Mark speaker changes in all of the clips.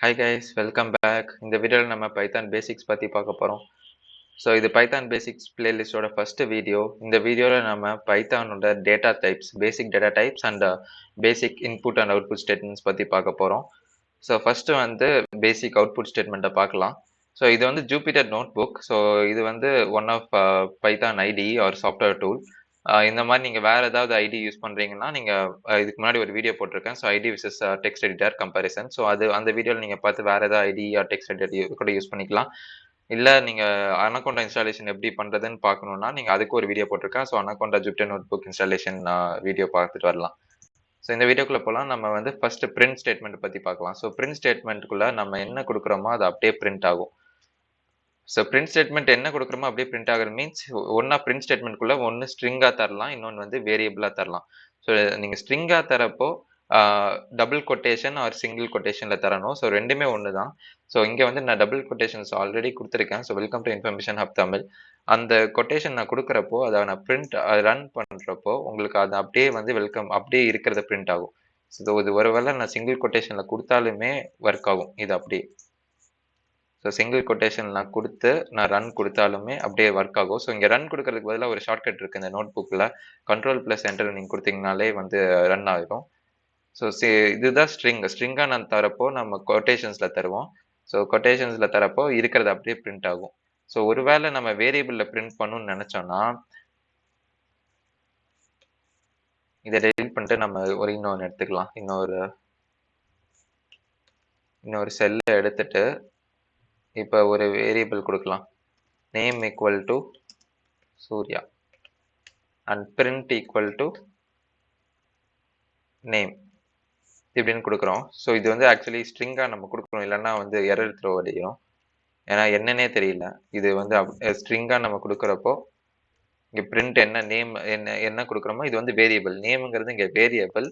Speaker 1: Hi guys, welcome back. இந்த வீடியோவில் நம்ம பைத்தான் பேசிக்ஸ் பற்றி பார்க்க போகிறோம். ஸோ இது பைத்தான் பேசிக்ஸ் பிளேலிஸ்டோட ஃபர்ஸ்ட் வீடியோ. இந்த வீடியோவில் நம்ம பைத்தானோட data types, basic data types and basic input and output statements பற்றி பார்க்க போகிறோம். ஸோ ஃபர்ஸ்ட் வந்து பேசிக் அவுட்புட் ஸ்டேட்மெண்ட்டை பார்க்கலாம். ஸோ இது வந்து ஜூபிட்டர் நோட் புக். ஸோ இது வந்து one of Python IDE or software tool. இந்த மாதிரி நீங்கள் வேறு ஏதாவது ஐடி யூஸ் பண்ணுறீங்கன்னா நீங்கள் இதுக்கு முன்னாடி ஒரு வீடியோ போட்டிருக்கேன். So IDE versus text editor comparison. So அந்த வீடியோவில் நீங்கள் பார்த்து வேறு ஏதாவது ஐடி ஆர் டெக்ஸ்ட் எடிட்டர் கூட யூஸ் பண்ணிக்கலாம். இல்லை நீங்கள் அனகோண்டா இன்ஸ்டாலேஷன் எப்படி பண்ணுறதுன்னு பார்க்கணுன்னா நீங்கள் அதுக்கு ஒரு வீடியோ போட்டிருக்கேன். So Anaconda Jupyter notebook installation video பார்த்துட்டு வரலாம். ஸோ இந்த வீடியோக்குள்ளே போகலாம். நம்ம வந்து ஃபர்ஸ்ட் பிரிண்ட் ஸ்டேட்மெண்ட் பற்றி பார்க்கலாம். ஸோ பிரிண்ட் ஸ்டேட்மெண்ட்டுக்குள்ளே நம்ம என்ன கொடுக்குறோமோ அது அப்படியே பிரிண்ட் ஆகும். ஸோ பிரிண்ட் ஸ்டேட்மெண்ட் என்ன கொடுக்குறோமோ அப்படியே பிரிண்ட் ஆகுறது மீன்ஸ் ஒன்றா பிரிண்ட் ஸ்டேட்மெண்ட்குள்ளே ஒன்று ஸ்ட்ரிங்காக தரலாம், இன்னொன்று வந்து வேரியபிளாக தரலாம். ஸோ நீங்கள் ஸ்ட்ரிங்காக தரப்போ டபுள் கொட்டேஷன் ஆர் சிங்கிள் கொட்டேஷனில் தரணும். ஸோ ரெண்டுமே ஒன்று தான். ஸோ இங்கே வந்து நான் டபுள் கொட்டேஷன்ஸ் ஆல்ரெடி கொடுத்துருக்கேன். So welcome to information hub Tamil. அந்த கொட்டேஷன் நான் கொடுக்குறப்போ அதை நான் பிரிண்ட் ரன் பண்ணுறப்போ உங்களுக்கு அது அப்படியே வந்து வெல்கம் அப்படியே இருக்கிறத பிரிண்ட் ஆகும். ஸோ இது ஒருவேளை நான் சிங்கிள் கொட்டேஷனில் கொடுத்தாலுமே ஒர்க் ஆகும் இது அப்படியே. ஸோ சிங்கிள் கொட்டேஷன் நான் கொடுத்து நான் ரன் கொடுத்தாலுமே அப்படியே ஒர்க் ஆகும். ஸோ இங்கே ரன் கொடுக்கறதுக்கு பதிலாக ஒரு ஷார்ட்கட் இருக்குது இந்த நோட் புக்கில். Ctrl+Enter நீங்கள் கொடுத்தீங்கனாலே வந்து ரன் ஆகிடும். ஸோ இதுதான் ஸ்ட்ரிங்காக நான் தரப்போ நம்ம கொட்டேஷன்ஸில் தருவோம். ஸோ கொட்டேஷன்ஸில் தரப்போ இருக்கிறது அப்படியே பிரிண்ட் ஆகும். ஸோ ஒருவேளை நம்ம வேரியபிளில் பிரிண்ட் பண்ணணும்னு நினச்சோன்னா இதை டெலிட் பண்ணிட்டு நம்ம இன்னொன்று எடுத்துக்கலாம். இன்னொரு செல்லை எடுத்துட்டு இப்போ ஒரு வேரியபிள் கொடுக்கலாம். Name equal to Surya and print equal to name இப்படின்னு கொடுக்குறோம். ஸோ இது வந்து ஆக்சுவலி ஸ்ட்ரிங்காக நம்ம கொடுக்குறோம், இல்லைன்னா வந்து எரர் த்ரோ அடிக்கும். ஏன்னா என்னன்னே தெரியல. இது வந்து ஸ்ட்ரிங்காக நம்ம கொடுக்குறப்போ இங்கே பிரிண்ட் என்ன நேம் என்ன கொடுக்குறோமோ இது வந்து வேரியபிள். நேமுங்கிறது இங்கே variable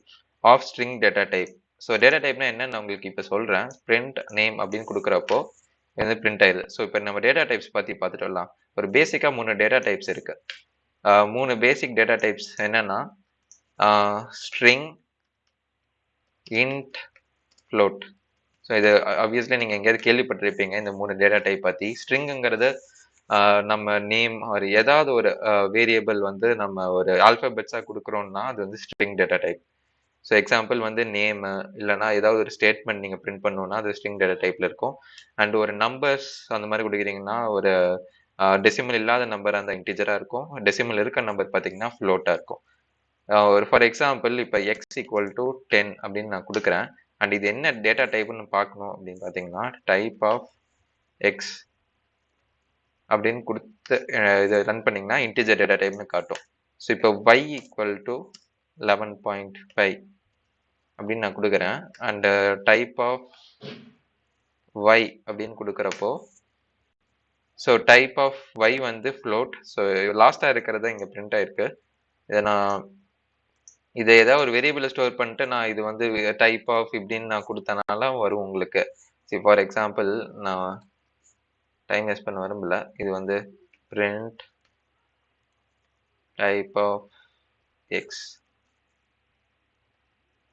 Speaker 1: of string data type. So data டைப்னா என்னன்னு நான் உங்களுக்கு இப்போ சொல்கிறேன். பிரிண்ட் நேம் அப்படின்னு கொடுக்குறப்போ இது வந்து பிரிண்ட் ஆயிடுது. ஸோ இப்போ நம்ம டேட்டா டைப்ஸ் பற்றி பார்த்துட்டு வரலாம். ஒரு பேசிக்காக 3 டேட்டா டைப்ஸ் இருக்கு. 3 பேசிக் டேட்டா டைப்ஸ் என்னன்னா ஸ்ட்ரிங், இன்ட், ஃப்ளோட். ஸோ இது ஆப்வியஸ்லி நீங்கள் எங்கேயாவது கேள்விப்பட்டிருப்பீங்க இந்த 3 டேட்டா டைப் பற்றி. ஸ்ட்ரிங்குங்கிறது நம்ம நேம் ஒரு ஏதாவது ஒரு வேரியபிள் வந்து நம்ம ஒரு ஆல்ஃபபெட்ஸாக கொடுக்குறோம்னா அது வந்து string data type. So example வந்து நேமு இல்லைனா ஏதாவது ஒரு ஸ்டேட்மெண்ட் நீங்கள் பிரிண்ட் பண்ணணுன்னா அது ஸ்ட்ரிங் டேட்டா டைப்பில் இருக்கும். அண்ட் ஒரு நம்பர்ஸ் அந்த மாதிரி கொடுக்குறீங்கன்னா ஒரு டெசிமல் இல்லாத நம்பர் அந்த இன்டிஜராக இருக்கும். டெசிமல் இருக்க நம்பர் பார்த்தீங்கன்னா ஃப்ளோட்டாக இருக்கும். ஒரு ஃபார் எக்ஸாம்பிள் இப்போ எக்ஸ் ஈக்குவல் டு 10 அப்படின்னு நான் கொடுக்குறேன். அண்ட் இது என்ன டேட்டா டைப்னு பார்க்கணும் அப்படின்னு பார்த்தீங்கன்னா டைப் ஆஃப் எக்ஸ் அப்படின்னு கொடுத்து இதை ரன் பண்ணிங்கன்னா இன்டிஜர் டேட்டா டைப்னு காட்டும். ஸோ இப்போ y ஈக்குவல் டு 11.5 அப்படின்னு நான் கொடுக்குறேன். அண்ட் டைப் ஆஃப் y அப்படின்னு கொடுக்குறப்போ ஸோ டைப் ஆஃப் y வந்து ஃப்ளோட். ஸோ லாஸ்ட்டாக இருக்கிறத இங்கே பிரிண்ட் ஆயிருக்கு. இதை ஏதாவது ஒரு வேரியபிளை ஸ்டோர் பண்ணிட்டு நான் இது வந்து டைப் ஆஃப் இப்படின்னு நான் கொடுத்தனால வரும் உங்களுக்கு. சரி ஃபார் எக்ஸாம்பிள் நான் டைம் வேஸ்ட் பண்ண விரும்பல. இது வந்து பிரிண்ட் டைப் ஆஃப் எக்ஸ்.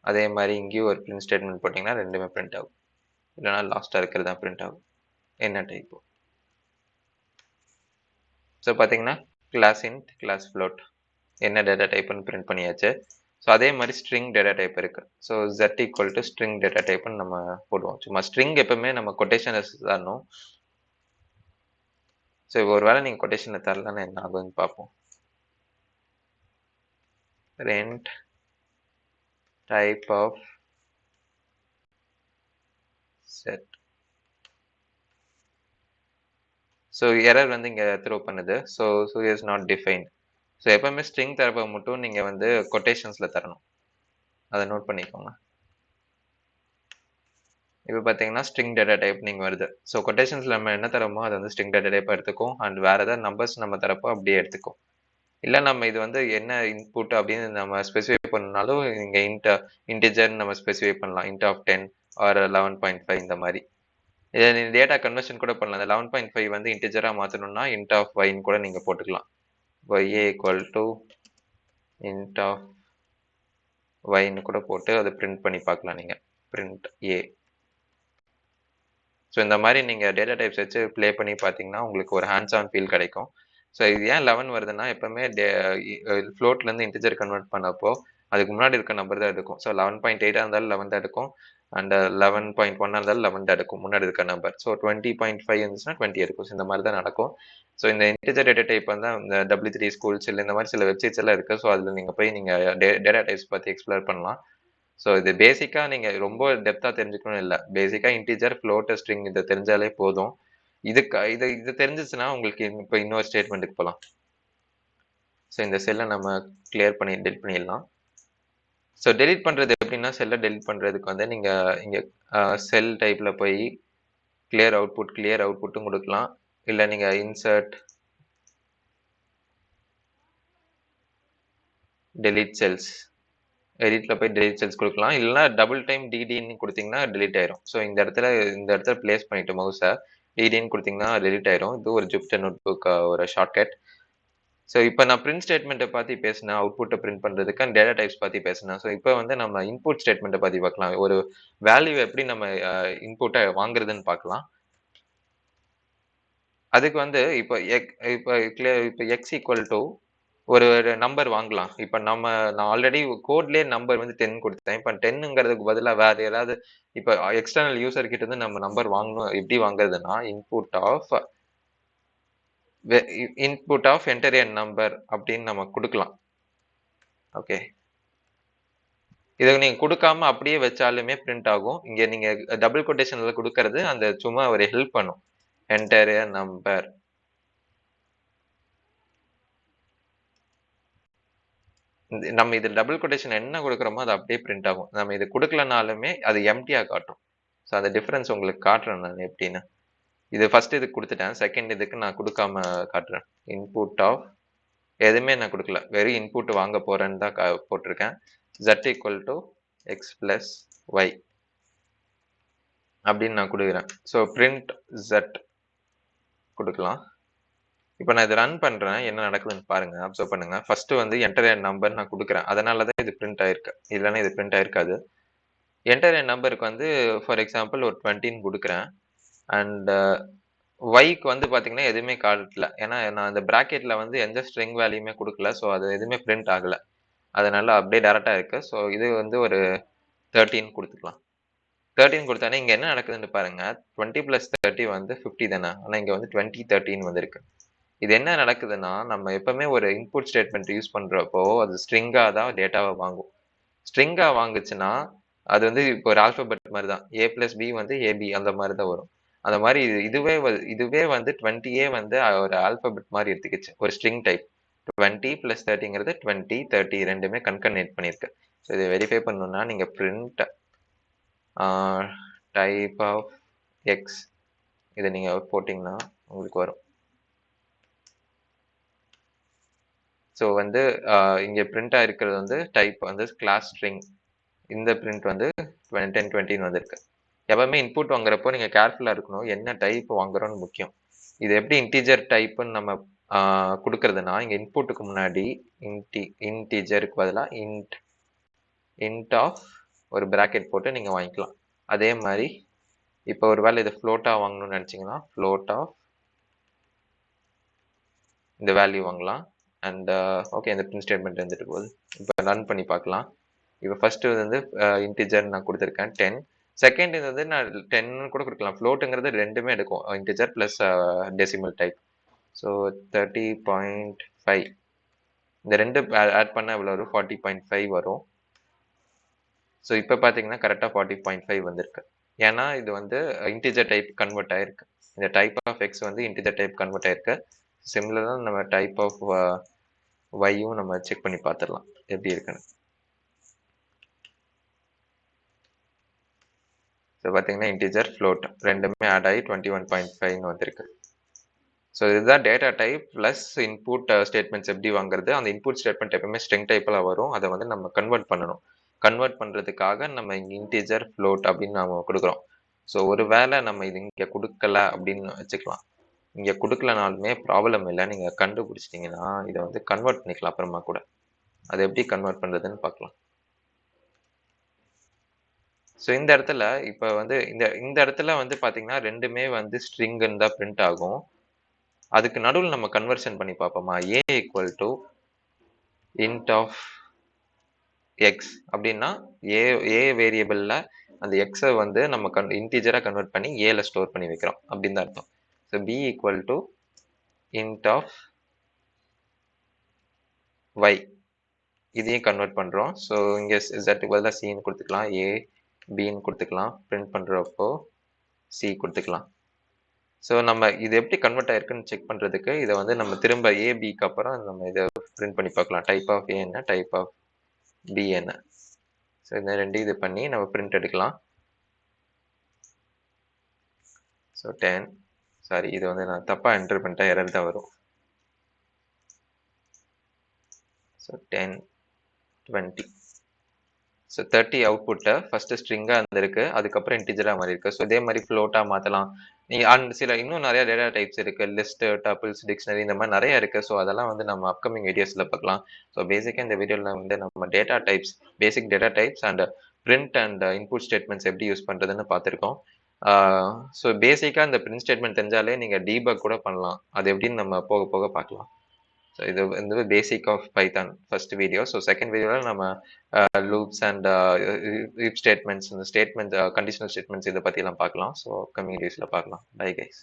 Speaker 1: அதே மாதிரி இங்கேயும் ஒரு பிரிண்ட் ஸ்டேட்மெண்ட் போட்டிங்கன்னா ரெண்டுமே பிரிண்ட் ஆகும். இல்லைனா லாஸ்ட்டாக இருக்கிறது தான் பிரிண்ட் ஆகும் என்ன டைப்போ. ஸோ பார்த்தீங்கன்னா கிளாஸ் இன்ட், கிளாஸ் ஃப்ளோட் என்ன டேட்டா டைப்னு பிரிண்ட் பண்ணியாச்சு. ஸோ அதே மாதிரி ஸ்ட்ரிங் டேட்டா டைப் இருக்கு. So z equal to string data டைப்னு நம்ம போடுவோம். சும்மா ஸ்ட்ரிங் எப்பவுமே நம்ம கொட்டேஷன்ஸ் தரணும். ஸோ ஒரு வேளை நீங்கள் கொட்டேஷனை தரலன்னா என்ன ஆகுதுன்னு பார்ப்போம். ரெண்ட் type of set. So error வந்து இங்கே த்ரோ பண்ணுது. So is not defined. So எப்பவுமே ஸ்ட்ரிங் தரப்ப மட்டும் நீங்கள் வந்து கொட்டேஷன்ஸில் தரணும். அதை நோட் பண்ணிக்கோங்க. இப்போ பார்த்தீங்கன்னா ஸ்ட்ரிங் டேட்டா டைப் நீங்கள் வருது. ஸோ கொட்டேஷன்ஸில் நம்ம என்ன தரமோ அதை வந்து ஸ்ட்ரிங் டேட்டா டைப்பாக எடுத்துக்கும். அண்ட் வேறு ஏதாவது நம்பர்ஸ் நம்ம தரப்போ அப்படியே எடுத்துக்கும். இல்லை நம்ம இது வந்து என்ன இன்புட் அப்படின்னு நம்ம ஸ்பெசிஃபை பண்ணாலும் இங்கே இன்டிஜர்னு நம்ம ஸ்பெசிஃபை பண்ணலாம். இன்ட் ஆஃப் 10 ஆர் 11.5 இந்த மாதிரி. இதை நீங்கள் டேட்டா கன்வர்ஷன் கூட பண்ணலாம். அந்த 11.5 வந்து இன்டிஜராக மாற்றணும்னா இன்ட் ஆஃப் வைன்னு கூட நீங்கள் போட்டுக்கலாம். y equal to int of வைன்னு கூட போட்டு அதை பிரிண்ட் பண்ணி பார்க்கலாம் நீங்கள். பிரிண்ட் ஏ. ஸோ இந்த மாதிரி நீங்கள் டேட்டா டைப்ஸ் வச்சு ப்ளே பண்ணி பார்த்தீங்கன்னா உங்களுக்கு ஒரு ஹேண்ட்ஸ் ஆன் ஃபீல் கிடைக்கும். ஸோ இது ஏன் 11 வருதுன்னா எப்பவுமே ஃப்ளோட்லேருந்து இன்டிஜர் கன்வெர்ட் பண்ணப்போ அதுக்கு முன்னாடி இருக்க நம்பர் தான் எடுக்கும். ஸோ 11.8 இருந்தாலும் 11 தான் எடுக்கும், அண்ட் 11.1 இருந்தாலும் 11 தான் எடுக்கும் முன்னாடி இருக்க நம்பர். ஸோ 20.5 இருந்துச்சுன்னா 20 எடுக்கும். ஸோ இந்த மாதிரி தான் நடக்கும். ஸோ இந்த இன்டிஜர் டேட்டா டைப் வந்து இந்த W3 ஸ்கூல்ஸ் இல்லை இந்த மாதிரி சில வெப்சைட்ஸ் எல்லாம் இருக்குது. ஸோ அதில் நீங்கள் போய் நீங்கள் டேட்டா டைப்ஸ் பற்றி எக்ஸ்ப்ளோர் பண்ணலாம். ஸோ இது பேசிக்காக நீங்கள் ரொம்ப டெப்த்தாக தெரிஞ்சுக்கணும் இல்லை, பேசிக்காக இன்டிஜர் ஃப்ளோட் ஸ்ட்ரிங் இதை தெரிஞ்சாலே போதும். இது தெரிஞ்சிச்சுன்னா உங்களுக்கு இப்போ இன்னொரு ஸ்டேட்மெண்ட்டுக்கு போகலாம். ஸோ இந்த செல்லை நம்ம கிளியர் பண்ணி டெலிட் பண்ணிடலாம். ஸோ டெலிட் பண்ணுறது எப்படின்னா, செல்லை டெலிட் பண்ணுறதுக்கு வந்து நீங்கள் இங்கே செல் டைப்பில் போய் கிளியர் அவுட்புட்டும் கொடுக்கலாம். இல்லை நீங்கள் இன்சர்ட் டெலிட் செல்ஸ், எடிட்டில் போய் டெலிட் செல்ஸ் கொடுக்கலாம். இல்லைனா டபுள் டைம் டிடின்னு கொடுத்தீங்கன்னா டெலிட் ஆயிரும். ஸோ இந்த இடத்துல பிளேஸ் பண்ணிட்டு மவுஸை டிடின்னு கொடுத்தீங்கன்னா டெலிட் ஆயிரும். இது ஒரு ஜூபிட்டர் நோட்புக் ஒரு ஷார்ட்கட். ஸோ இப்போ நான் பிரிண்ட் ஸ்டேட்மெண்ட்டை பற்றி பேசினேன், அவுட்புட்டை பிரிண்ட் பண்ணுறதுக்கு, அண்ட் டேட்டா டைப்ஸ் பற்றி பேசினேன். ஸோ இப்போ வந்து நம்ம இன்புட் ஸ்டேட்மெண்ட்டை பற்றி பார்க்கலாம். ஒரு வேல்யூ எப்படி நம்ம இன்புட்டை வாங்குறதுன்னு பார்க்கலாம். அதுக்கு வந்து இப்போ எக்ஸ் ஈக்குவல் டு ஒரு நம்பர் வாங்கலாம். இப்போ நான் ஆல்ரெடி கோட்லேயே நம்பர் வந்து 10 கொடுத்தேன். இப்போ 10ங்கிறதுக்கு பதிலாக வேற ஏதாவது இப்போ எக்ஸ்டர்னல் யூசர் கிட்ட இருந்து நம்ம நம்பர் வாங்கணும். எப்படி வாங்குறதுன்னா input of enter a number அப்படின்னு நம்ம கொடுக்கலாம். ஓகே, இதை நீங்க கொடுக்காம அப்படியே வச்சாலுமே பிரிண்ட் ஆகும். இங்க நீங்க டபுள் கொட்டேஷன்ல கொடுக்கறது அந்த சும்மா ஒரு ஹெல்ப் பண்ணும். என்டர் எ நம்பர், நம்ம இது டபுள் கொட்டேஷன் என்ன கொடுக்குறோமோ அது அப்படியே பிரிண்ட் ஆகும். நம்ம இது கொடுக்கலனாலுமே அது எம்டியா காட்டும். ஸோ அந்த டிஃபரன்ஸ் உங்களுக்கு காட்டுறேன் நான் எப்படின்னு. இது ஃபர்ஸ்ட் இதுக்கு கொடுத்துட்டேன், செகண்ட் இதுக்கு நான் கொடுக்காம காட்டுறேன். இன்புட் ஆஃப் எதுவுமே நான் கொடுக்கல, வெறும் இன்புட் வாங்க போறேன்னு தான் போட்டிருக்கேன். z equal to x plus y அப்படின்னு நான் கொடுக்குறேன். ஸோ பிரிண்ட் z கொடுக்கலாம். இப்போ நான் இதை ரன் பண்றேன், என்ன நடக்குதுன்னு பாருங்க, அப்சர்வ் பண்ணுங்க. ஃபர்ஸ்ட் வந்து என்டர் என் நம்பர் நான் கொடுக்குறேன், அதனால தான் இது பிரிண்ட் ஆயிருக்கு, இல்லைன்னா இது பிரிண்ட் ஆயிருக்காது. என்டர் என் நம்பருக்கு வந்து ஃபார் எக்ஸாம்பிள் ஒரு 20ன்னு கொடுக்குறேன். அண்ட் ஒய்க்கு வந்து பார்த்தீங்கன்னா எதுவுமே காட்டல, ஏன்னா நான் இந்த ப்ராக்கெட்ல வந்து எந்த ஸ்ட்ரிங் வேல்யூமே கொடுக்கல. ஸோ அது எதுவுமே பிரிண்ட் ஆகலை, அதனால அப்படியே டேரக்டா இருக்கு. ஸோ இது வந்து ஒரு 13 கொடுத்துக்கலாம். 13 கொடுத்தானே இங்க என்ன நடக்குதுன்னு பாருங்க. 20 + 30 வந்து 50 தானே, ஆனா இங்க வந்து 20 13 வந்திருக்கு. இது என்ன நடக்குதுன்னா, நம்ம எப்பவுமே ஒரு இன்புட் ஸ்டேட்மெண்ட் யூஸ் பண்றப்போ அது ஸ்ட்ரிங்கா தான் டேட்டாவை வாங்கும். ஸ்ட்ரிங்கா வாங்குச்சுன்னா அது வந்து இப்போ ஒரு ஆல்பபெட் மாதிரி தான், a + b வந்து ab அந்த மாதிரி தான் வரும். அந்த மாதிரி இதுவே வந்து 20A வந்து ஒரு ஆல்பபெட் மாதிரி எடுத்துக்கிச்சு, ஒரு ஸ்ட்ரிங் டைப். 20 + 30ங்கிறது 20 30 ரெண்டுமே கன்கனேட் பண்ணியிருக்கு. ஸோ இதை வெரிஃபை பண்ணணும்னா நீங்க பிரிண்ட் டைப் ஆஃப் எக்ஸ் இதை நீங்க போட்டிங்கன்னா உங்களுக்கு வரும். ஸோ வந்து இங்கே பிரிண்ட் ஆகிருக்கிறது வந்து டைப் வந்து கிளாஸ் ஸ்ட்ரிங். இந்த பிரிண்ட் வந்து 10 20ன்னு வந்திருக்கு. எப்பவுமே இன்புட் வாங்குறப்போ நீங்கள் கேர்ஃபுல்லாக இருக்கணும், என்ன டைப் வாங்குறோன்னு முக்கியம். இது எப்படி இன்டீஜர் டைப்புன்னு நம்ம கொடுக்கறதுனா, இங்கே இன்புட்டுக்கு முன்னாடி இன்டீஜருக்கு பதிலாக இன்ட் ஆஃப் ஒரு ப்ராக்கெட் போட்டு நீங்கள் வாங்கிக்கலாம். அதே மாதிரி இப்போ ஒரு வேளை இதை ஃப்ளோட்டாக வாங்கணும்னு நினச்சிங்கன்னா ஃப்ளோட் ஆஃப் இந்த வேல்யூ வாங்கலாம். அண்ட் ஓகே, இந்த பிரிண்ட் ஸ்டேட்மெண்ட் வந்துட்டு போகுது. இப்போ ரன் பண்ணி பார்க்கலாம். இப்போ ஃபர்ஸ்ட் வந்து இன்டிஜர் நான் கொடுத்துருக்கேன் 10. செகண்ட் இது வந்து நான் 10 கூட கொடுக்கலாம். ஃப்ளோட்டுங்கிறது ரெண்டுமே எடுக்கும், integer plus decimal type. So 30.5 இந்த ரெண்டு ஆட் பண்ண எவ்வளோ வரும், 40.5 வரும். ஸோ இப்போ பார்த்தீங்கன்னா கரெக்டாக 40.5 வந்திருக்கு, ஏன்னா இது வந்து இன்டிஜர் டைப் கன்வெர்ட் ஆயிருக்கு. இந்த டைப் ஆஃப் எக்ஸ் வந்து இன்டிஜர் டைப் கன்வெர்ட் ஆயிருக்கு. சிமிலராக நம்ம டைப் ஆஃப் ஒய்யும் நம்ம செக் பண்ணி பார்த்துடலாம் எப்படி இருக்குன்னு. ஸோ பார்த்தீங்கன்னா இன்டிஜர் ஃப்ளோட் ரெண்டுமே ஆட் ஆகி 21.5ன்னு வந்திருக்கு. ஸோ இதுதான் data type plus input statements எப்படி வாங்குறது. அந்த இன்புட் ஸ்டேட்மெண்ட் எப்பவுமே ஸ்ட்ரிங் டைப்பில் வரும், அதை வந்து நம்ம கன்வெர்ட் பண்ணணும். கன்வெர்ட் பண்ணுறதுக்காக நம்ம இங்கே இன்டிஜர் ஃப்ளோட் அப்படின்னு நம்ம கொடுக்குறோம். ஸோ ஒரு வேளை நம்ம இது இங்கே கொடுக்கல அப்படின்னு வச்சுக்கலாம். இங்கே கொடுக்கலனாலுமே ப்ராப்ளம் இல்லை, நீங்கள் கண்டுபிடிச்சிட்டிங்கன்னா இதை வந்து கன்வெர்ட் பண்ணிக்கலாம் அப்புறமா கூட. அதை எப்படி கன்வெர்ட் பண்ணுறதுன்னு பார்க்கலாம். ஸோ இந்த இடத்துல இப்ப வந்து இந்த இடத்துல வந்து பார்த்தீங்கன்னா, 2மே வந்து ஸ்ட்ரிங்குன்னு தான் பிரிண்ட் ஆகும். அதுக்கு நடுவுல நம்ம கன்வர்ஷன் பண்ணி பார்ப்போமா? A equal to int of x அப்டின்னா, A வேரியபிள்ல அந்த எக்ஸ வந்து நம்ம இன்டிஜரா கன்வெர்ட் பண்ணி Aல ஸ்டோர் பண்ணி வைக்கிறோம். அப்டின்னு தான் அர்த்தம். So B equal to int of y இதையும் கன்வெர்ட் பண்றோம். ஸோ இங்க Z பதிலா Cன்னு குடுத்துக்கலாம். A, Bன்னு குடுத்துக்கலாம். பிரிண்ட் பண்றப்போ C குடுத்துக்கலாம். ஸோ நம்ம இது எப்படி கன்வெர்ட் ஆயிருக்குன்னு செக் பண்றதுக்கு இதை வந்து நம்ம திரும்ப A, Bக்கு அப்புறம் நம்ம இதை பிரிண்ட் பண்ணி பார்க்கலாம். டைப் ஆஃப் A என்ன, டைப் ஆஃப் B என்ன. ஸோ இந்த ரெண்டு இது பண்ணி நம்ம பிரிண்ட் எடுக்கலாம். ஸோ 10 சாரி இது வந்து நான் தப்பா என்டர் பண்ணிட்டேன், எரர் தான் வரும். ஸோ 10 20 ஸோ 30 அவுட்புட்டை ஃபர்ஸ்ட் ஸ்ட்ரிங்கா இருந்திருக்கு, அதுக்கப்புறம் இன்டிஜரா மாறி இருக்கு. ஸோ இதே மாதிரி ஃப்ளோட்டா மாத்தலாம். நீங்க சில இன்னும் நிறைய டேட்டா டைப்ஸ் இருக்கு, லிஸ்ட், டப்பிள்ஸ், டிக்ஷனரி, இந்த மாதிரி நிறைய இருக்கு. ஸோ அதெல்லாம் வந்து நம்ம அப்கமிங் வீடியோஸ்ல பார்க்கலாம். ஸோ பேசிக்கா இந்த வீடியோல வந்து நம்ம data types, basic data types and print and input statements எப்படி யூஸ் பண்றதுன்னு பார்த்திருக்கோம். ஸோ பேசிக்கா இந்த பிரிண்ட் ஸ்டேட்மெண்ட் தெரிஞ்சாலே நீங்க டீபக் கூட பண்ணலாம். அது எப்படின்னு நம்ம போக போக பார்க்கலாம். ஸோ இது வந்து basic of Python first video. So second வீடியோவில் நம்ம லூப்ஸ் அண்ட் இஃப் ஸ்டேட்மெண்ட்ஸ், இந்த ஸ்டேட்மெண்ட் கண்டிஷனல் ஸ்டேட்மெண்ட்ஸ் இதை பற்றிலாம் பார்க்கலாம். ஸோ கம்மிங் வீடியோஸில் பார்க்கலாம். Bye guys.